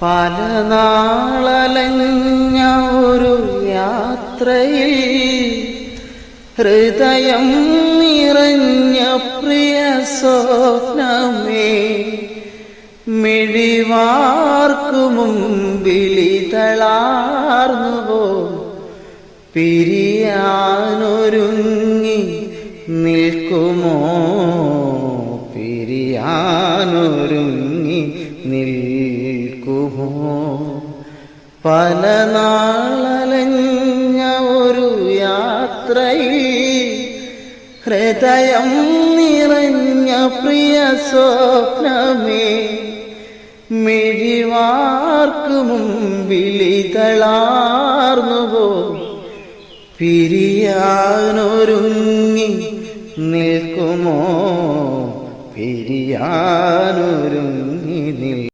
പല നാളലഞ്ഞ ഒരു യാത്രയിൽ ഹൃദയം നിറഞ്ഞ പ്രിയ സ്വപ്നമേ, മിഴിവാർക്കു മുമ്പിലിതളാർന്നുവോ, പിരിയാനൊരുങ്ങി നിൽക്കുമോ, പിരിയാനൊരുങ്ങി നിൽക്കുമോ. പല നാളലഞ്ഞ ഒരു യാത്രയിൽ ഹൃദയം നിറഞ്ഞ പ്രിയ സ്വപ്നമേ, മിഴിവാർക്കു മുമ്പിലിതളാർന്നുവോ, പിരിയാനൊരുങ്ങി നിൽക്കുമോ, പിരിയാനൊരുങ്ങി നിൽക്കുമോ.